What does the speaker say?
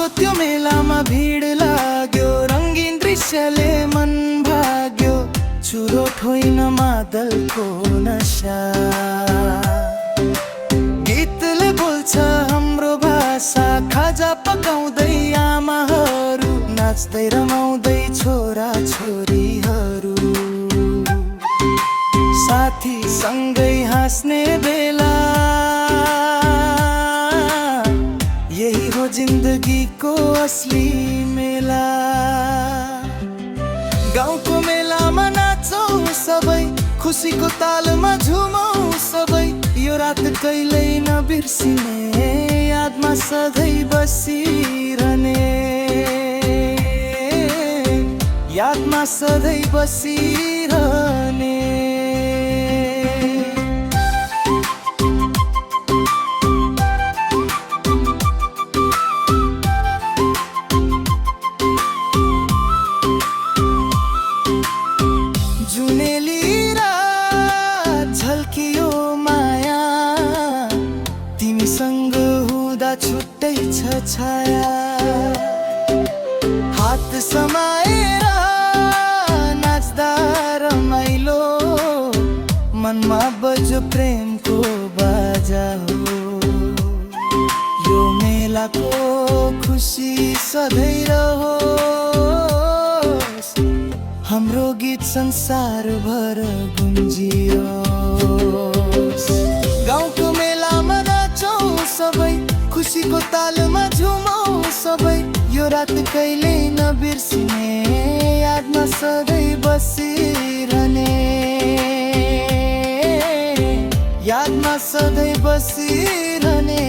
गाउँको त्यो मेलामा भिड लाग्यो, रङ्गिन दृश्यले मन भाग्यो, चुरोट होइन मादलको नशा। गीतले बोल्छ हाम्रो भाषा, खाजा पकाउँदै आमाहरू, नाच्दै रमाउँदै छोरा छोरीहरू, साथी सँगै हाँस्ने बेला, यही हो जिन्दगीको असली मेला। गाउँको मेलामा नाचौँ सबै, खुसीको तालमा झुमौँ सबै, यो रात कहिल्यै नबिर्सिने, यादमा सधैँ बसिरहने, यादमा सधैँ बसिरहने। जुनेली रात झल्कियो माया, तिमीसँग हुँदा छुट्टै छ छाया, हात समाएर नाच्दा रमाइलो, मनमा बज्यो प्रेमको बाजा हो। यो मेलाको खुसी सधैँ रहोस्, हाम्रो गीत संसारभर गुन्जियोस्। गाउँको मेलामा नाचौँ सबै, खुसीको तालमा झुमौँ सबै, यो रात कहिल्यै नबिर्सिने, यादमा सधैँ बसिरहने, यादमा सधैँ बसिरहने।